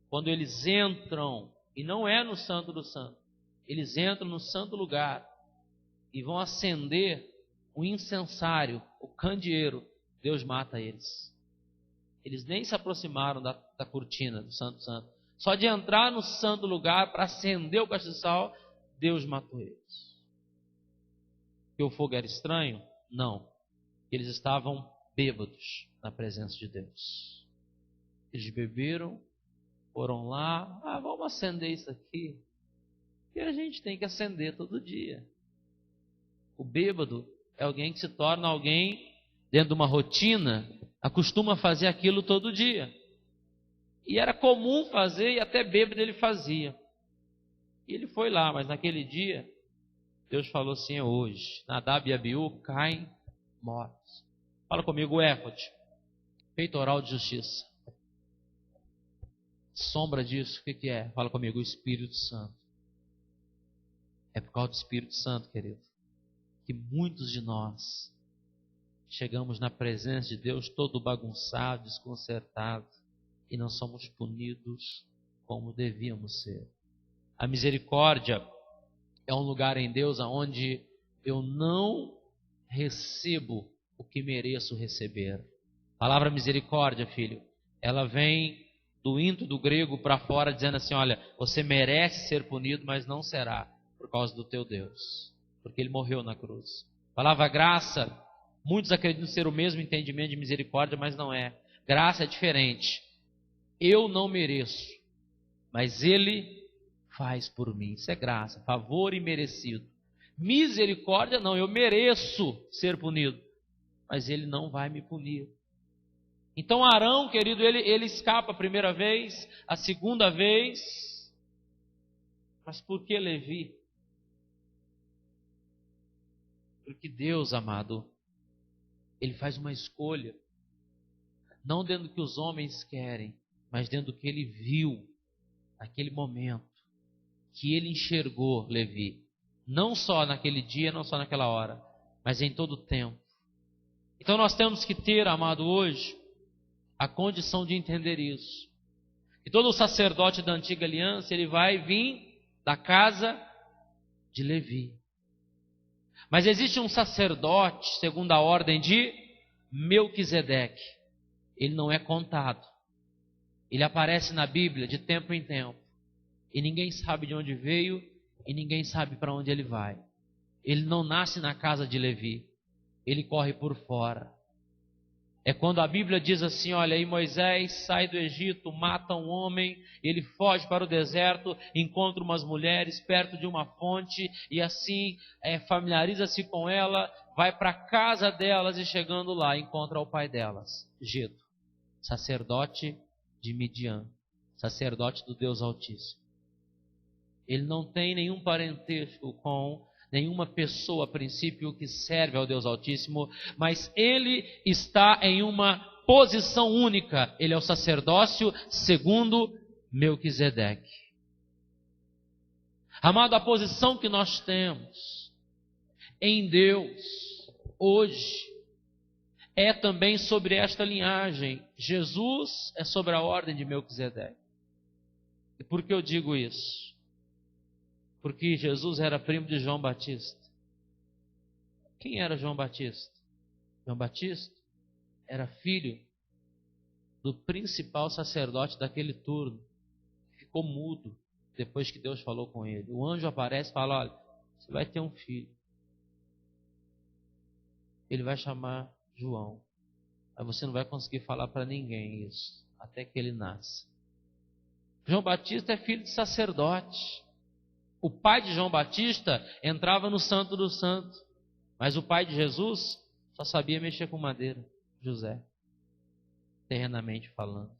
quando eles entram, e não é no Santo do Santo, eles entram no santo lugar, e vão acender o incensário, o candeeiro, Deus mata eles. Eles nem se aproximaram da cortina do Santo Santo. Só de entrar no santo lugar para acender o castiçal, Deus matou eles. Que o fogo era estranho? Não. Eles estavam bêbados na presença de Deus. Eles beberam, foram lá, vamos acender isso aqui. E a gente tem que acender todo dia. O bêbado é alguém que se torna alguém dentro de uma rotina, acostuma fazer aquilo todo dia. E era comum fazer, e até bêbado ele fazia. E ele foi lá, mas naquele dia, Deus falou assim, é hoje. Nadab e Abiú caem mortos. Fala comigo, éfode, peitoral de justiça. Sombra disso, o que é? Fala comigo, o Espírito Santo. É por causa do Espírito Santo, querido, que muitos de nós chegamos na presença de Deus todo bagunçado, desconcertado, e não somos punidos como devíamos ser. A misericórdia é um lugar em Deus onde eu não recebo o que mereço receber. A palavra misericórdia, filho, ela vem do into do grego para fora, dizendo assim, olha, você merece ser punido, mas não será por causa do teu Deus, porque Ele morreu na cruz. A palavra graça, muitos acreditam ser o mesmo entendimento de misericórdia, mas não é. Graça é diferente. Eu não mereço, mas Ele faz por mim. Isso é graça, favor imerecido. Misericórdia não, eu mereço ser punido, mas Ele não vai me punir. Então Arão, querido, ele escapa a primeira vez, a segunda vez. Mas por que Levi? Porque Deus, amado, Ele faz uma escolha. não dentro do que os homens querem, mas dentro do que ele viu naquele momento, que ele enxergou Levi, não só naquele dia, não só naquela hora, mas em todo o tempo. Então nós temos que ter, amado, hoje, a condição de entender isso. E todo o sacerdote da antiga aliança, ele vai vir da casa de Levi. Mas existe um sacerdote, segundo a ordem de Melquisedeque. Ele não é contado. Ele aparece na Bíblia de tempo em tempo. E ninguém sabe de onde veio e ninguém sabe para onde ele vai. Ele não nasce na casa de Levi. Ele corre por fora. É quando a Bíblia diz assim, olha, aí Moisés sai do Egito, mata um homem, ele foge para o deserto, encontra umas mulheres perto de uma fonte e assim familiariza-se com ela, vai para a casa delas e chegando lá encontra o pai delas, Jetro, sacerdote de Midian, sacerdote do Deus Altíssimo. Ele não tem nenhum parentesco com nenhuma pessoa, a princípio, que serve ao Deus Altíssimo, mas ele está em uma posição única. Ele é o sacerdócio segundo Melquisedeque. Amado, a posição que nós temos em Deus hoje é também sobre esta linhagem. Jesus é sobre a ordem de Melquisedeque. E por que eu digo isso? Porque Jesus era primo de João Batista. Quem era João Batista? João Batista era filho do principal sacerdote daquele turno. Ficou mudo depois que Deus falou com ele. O anjo aparece e fala, olha, você vai ter um filho. Ele vai chamar João. Mas você não vai conseguir falar para ninguém isso, até que ele nasça. João Batista é filho de sacerdote. O pai de João Batista entrava no Santo dos Santos, mas o pai de Jesus só sabia mexer com madeira, José, terrenamente falando.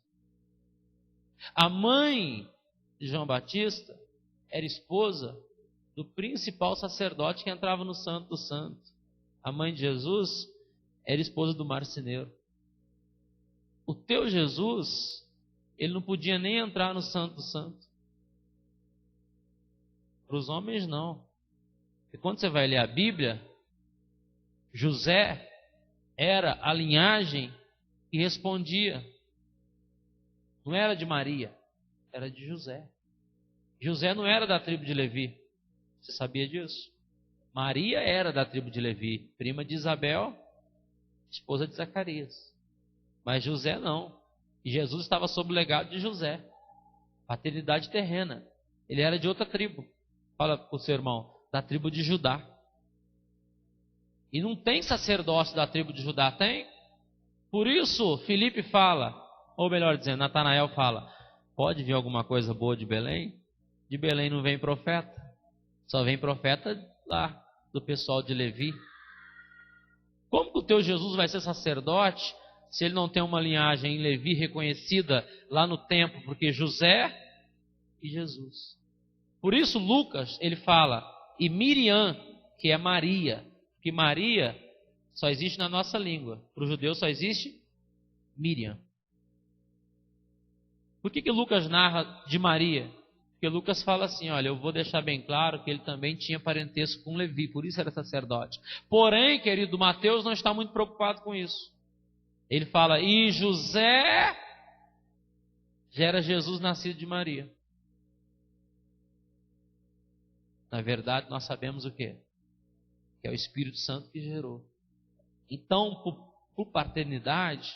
A mãe de João Batista era esposa do principal sacerdote que entrava no Santo dos Santos. A mãe de Jesus era esposa do marceneiro. O teu Jesus, ele não podia nem entrar no Santo dos Santos. Para os homens, não. E quando você vai ler a Bíblia, José era a linhagem que respondia. Não era de Maria, era de José. José não era da tribo de Levi. Você sabia disso? Maria era da tribo de Levi, prima de Isabel, esposa de Zacarias. Mas José não. E Jesus estava sob o legado de José. Paternidade terrena. Ele era de outra tribo. Fala para o seu irmão, da tribo de Judá. E não tem sacerdócio da tribo de Judá, tem? Por isso, Filipe fala, ou melhor dizendo, Natanael fala, pode vir alguma coisa boa de Belém? De Belém não vem profeta. Só vem profeta lá, do pessoal de Levi. Como que o teu Jesus vai ser sacerdote, se ele não tem uma linhagem em Levi reconhecida lá no templo? Porque José e Jesus. Por isso Lucas, ele fala, e Miriam, que é Maria, que Maria só existe na nossa língua. Para o judeu só existe Miriam. Por que Lucas narra de Maria? Porque Lucas fala assim, olha, eu vou deixar bem claro que ele também tinha parentesco com Levi, por isso era sacerdote. Porém, querido, Mateus não está muito preocupado com isso. Ele fala, e José gera Jesus nascido de Maria. Na verdade, nós sabemos o quê? Que é o Espírito Santo que gerou. Então, por paternidade,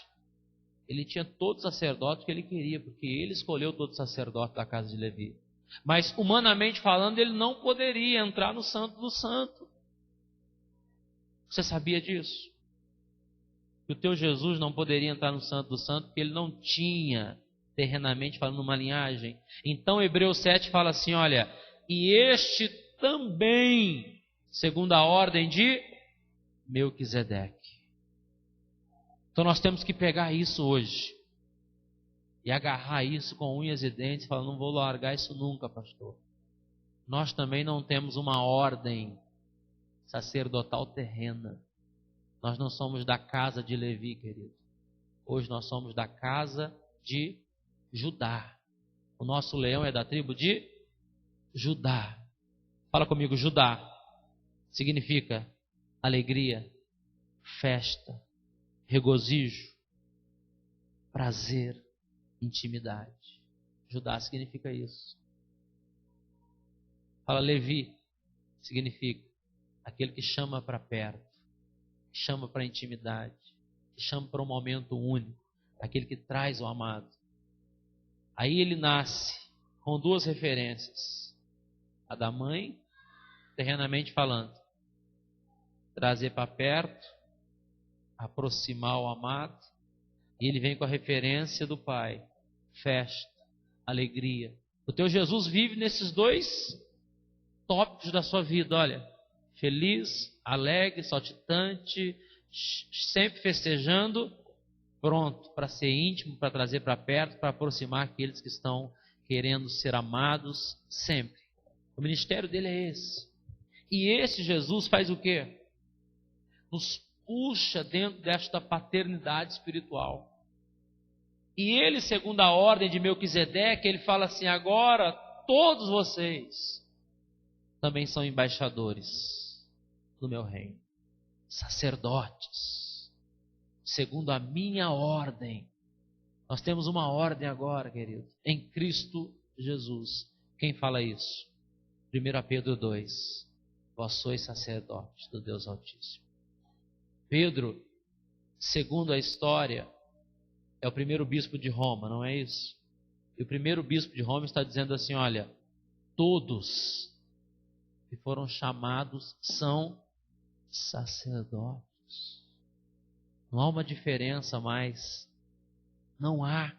ele tinha todo sacerdote que ele queria, porque ele escolheu todo sacerdote da casa de Levi. Mas, humanamente falando, ele não poderia entrar no Santo do Santo. Você sabia disso? Que o teu Jesus não poderia entrar no Santo do Santo, porque ele não tinha, terrenamente falando, uma linhagem. Então, Hebreus 7 fala assim, olha, e este também, segundo a ordem de Melquisedeque. Então nós temos que pegar isso hoje e agarrar isso com unhas e dentes e falar, não vou largar isso nunca, pastor. Nós também não temos uma ordem sacerdotal terrena. Nós não somos da casa de Levi, querido. Hoje nós somos da casa de Judá. O nosso leão é da tribo de Judá. Fala comigo, Judá. Significa alegria, festa, regozijo, prazer, intimidade. Judá significa isso. Fala, Levi. Significa aquele que chama para perto, que chama para intimidade, que chama para um momento único, aquele que traz o amado. Aí ele nasce com duas referências. A da mãe, terrenamente falando, trazer para perto, aproximar o amado. E ele vem com a referência do pai, festa, alegria. O teu Jesus vive nesses dois tópicos da sua vida, olha, feliz, alegre, saltitante, sempre festejando, pronto para ser íntimo, para trazer para perto, para aproximar aqueles que estão querendo ser amados sempre. O ministério dele é esse. E esse Jesus faz o quê? Nos puxa dentro desta paternidade espiritual. E ele, segundo a ordem de Melquisedeque, ele fala assim: agora todos vocês também são embaixadores do meu reino, sacerdotes, segundo a minha ordem. Nós temos uma ordem agora, querido, em Cristo Jesus. Quem fala isso? 1 Pedro 2. Vós sois sacerdotes do Deus Altíssimo. Pedro, segundo a história, é o primeiro bispo de Roma, não é isso? E o primeiro bispo de Roma está dizendo assim: olha, todos que foram chamados são sacerdotes. Não há uma diferença mais. Não há.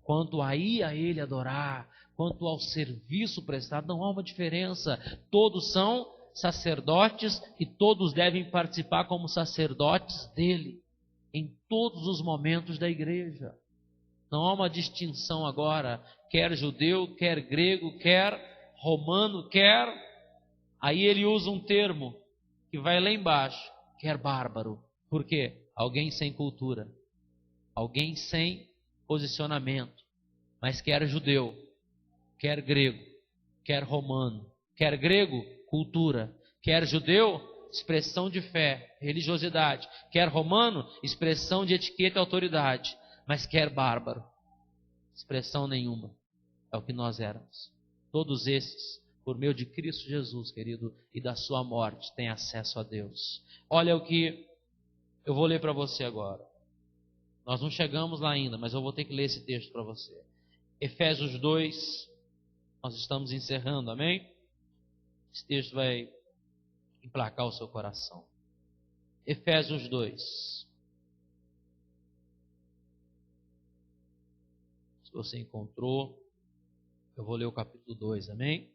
Quanto a ir a ele adorar, quanto ao serviço prestado, não há uma diferença. Todos são sacerdotes e todos devem participar como sacerdotes dele em todos os momentos da igreja. Não há uma distinção agora, quer judeu, quer grego, quer romano, quer... Aí ele usa um termo que vai lá embaixo, quer bárbaro. Por quê? Alguém sem cultura, alguém sem posicionamento, mas quer judeu, quer grego, quer romano, quer grego, cultura, quer judeu, expressão de fé, religiosidade, quer romano, expressão de etiqueta e autoridade, mas quer bárbaro, expressão nenhuma. É o que nós éramos. Todos esses, por meio de Cristo Jesus, querido, e da sua morte, têm acesso a Deus. Olha o que eu vou ler para você agora. Nós não chegamos lá ainda, mas eu vou ter que ler esse texto para você. Efésios 2, nós estamos encerrando, amém? Esse texto vai emplacar o seu coração. Efésios 2. Se você encontrou, eu vou ler o capítulo 2, amém?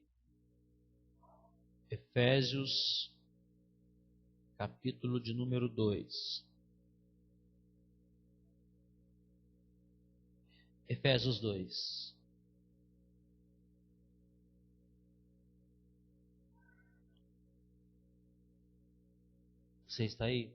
Efésios, capítulo de número 2. Efésios 2. Você está aí?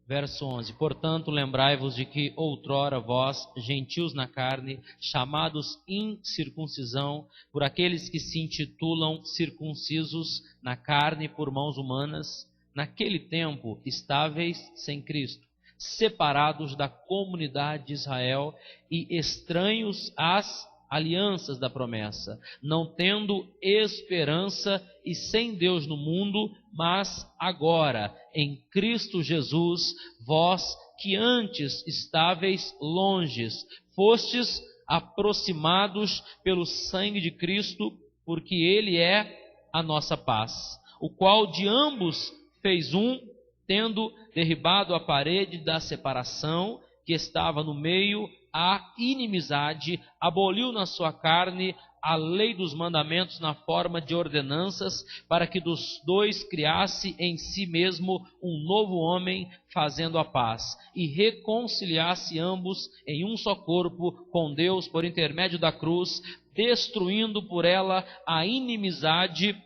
Verso 11. Portanto, lembrai-vos de que outrora vós, gentios na carne, chamados incircuncisão, por aqueles que se intitulam circuncisos na carne por mãos humanas, naquele tempo estáveis sem Cristo, separados da comunidade de Israel e estranhos às alianças da promessa, não tendo esperança e sem Deus no mundo, mas agora, em Cristo Jesus, vós que antes estáveis longes, fostes aproximados pelo sangue de Cristo, porque Ele é a nossa paz, o qual de ambos fez um, tendo derribado a parede da separação que estava no meio, a inimizade, aboliu na sua carne a lei dos mandamentos na forma de ordenanças, para que dos dois criasse em si mesmo um novo homem, fazendo a paz, e reconciliasse ambos em um só corpo com Deus por intermédio da cruz, destruindo por ela a inimizade,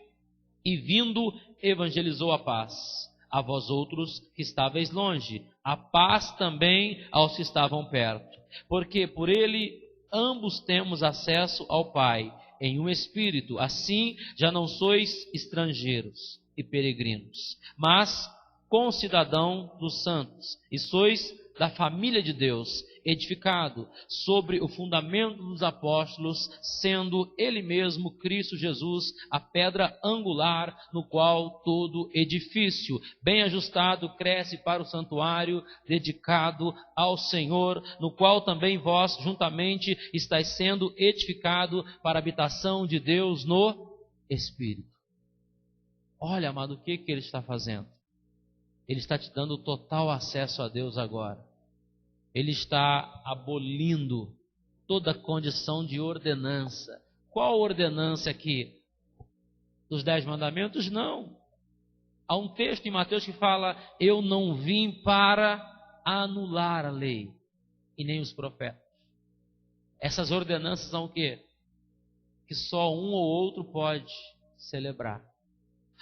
e vindo evangelizou a paz. A vós outros que estáveis longe, a paz também aos que estavam perto, porque por ele ambos temos acesso ao Pai, em um Espírito. Assim já não sois estrangeiros e peregrinos, mas concidadão dos santos, e sois da família de Deus, edificado sobre o fundamento dos apóstolos, sendo Ele mesmo, Cristo Jesus, a pedra angular, no qual todo edifício, bem ajustado, cresce para o santuário dedicado ao Senhor, no qual também vós, juntamente, estáis sendo edificado para a habitação de Deus no Espírito. Olha, amado, o que Ele está fazendo? Ele está te dando total acesso a Deus agora. Ele está abolindo toda condição de ordenança. Qual ordenança aqui? Dos 10 mandamentos? Não. Há um texto em Mateus que fala: eu não vim para anular a lei e nem os profetas. Essas ordenanças são o quê? Que só um ou outro pode celebrar.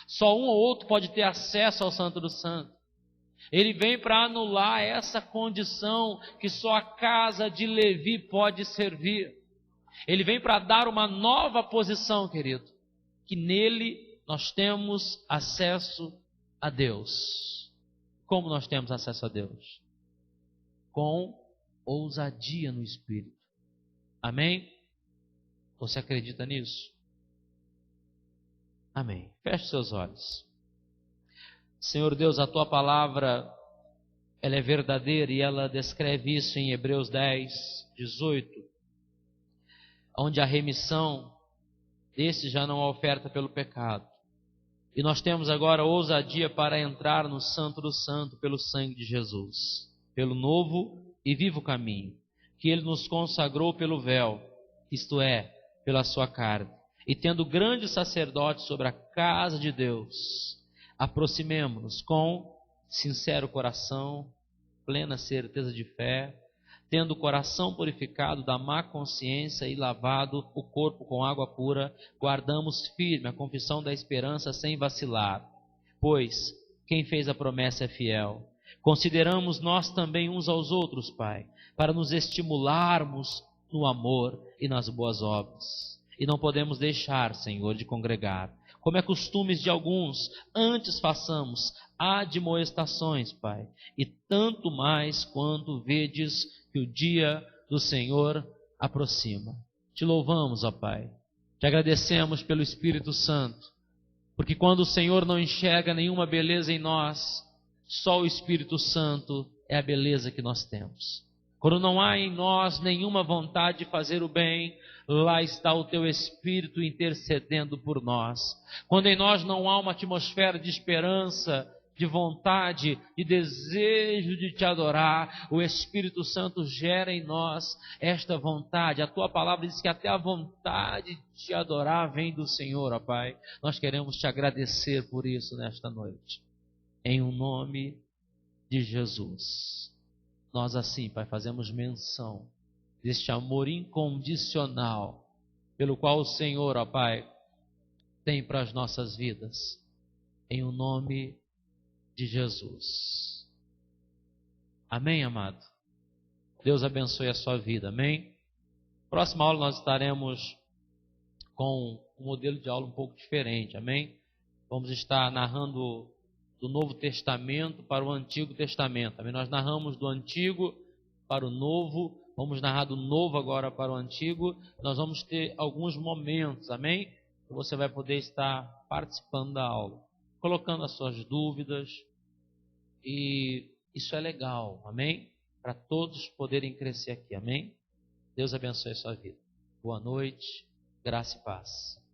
Só um ou outro pode ter acesso ao Santo do Santo. Ele vem para anular essa condição que só a casa de Levi pode servir. Ele vem para dar uma nova posição, querido, que nele nós temos acesso a Deus. Como nós temos acesso a Deus? Com ousadia no Espírito. Amém? Você acredita nisso? Amém. Feche seus olhos. Senhor Deus, a Tua palavra, ela é verdadeira e ela descreve isso em Hebreus 10, 18, onde a remissão desse já não é oferta pelo pecado. E nós temos agora ousadia para entrar no Santo do Santo pelo sangue de Jesus, pelo novo e vivo caminho, que Ele nos consagrou pelo véu, isto é, pela Sua carne. E tendo grande sacerdote sobre a casa de Deus, aproximemo-nos com sincero coração, plena certeza de fé, tendo o coração purificado da má consciência e lavado o corpo com água pura, guardamos firme a confissão da esperança sem vacilar. Pois quem fez a promessa é fiel. Consideramos nós também uns aos outros, Pai, para nos estimularmos no amor e nas boas obras. E não podemos deixar, Senhor, de congregar, como é costume de alguns, antes façamos admoestações, Pai, e tanto mais quanto vedes que o dia do Senhor aproxima. Te louvamos, ó Pai, te agradecemos pelo Espírito Santo, porque quando o Senhor não enxerga nenhuma beleza em nós, só o Espírito Santo é a beleza que nós temos. Quando não há em nós nenhuma vontade de fazer o bem, lá está o Teu Espírito intercedendo por nós. Quando em nós não há uma atmosfera de esperança, de vontade, de desejo de Te adorar, o Espírito Santo gera em nós esta vontade. A Tua palavra diz que até a vontade de Te adorar vem do Senhor, ó Pai. Nós queremos Te agradecer por isso nesta noite. Em o nome de Jesus. Nós assim, Pai, fazemos menção deste amor incondicional pelo qual o Senhor, ó Pai, tem para as nossas vidas. Em o nome de Jesus. Amém, amado? Deus abençoe a sua vida, amém? Próxima aula nós estaremos com um modelo de aula um pouco diferente, amém? Vamos estar narrando do Novo Testamento para o Antigo Testamento. Amém? Nós narramos do Antigo para o Novo, vamos narrar do Novo agora para o Antigo. Nós vamos ter alguns momentos, amém? Que você vai poder estar participando da aula, colocando as suas dúvidas, e isso é legal, amém? Para todos poderem crescer aqui, amém? Deus abençoe a sua vida. Boa noite, graça e paz.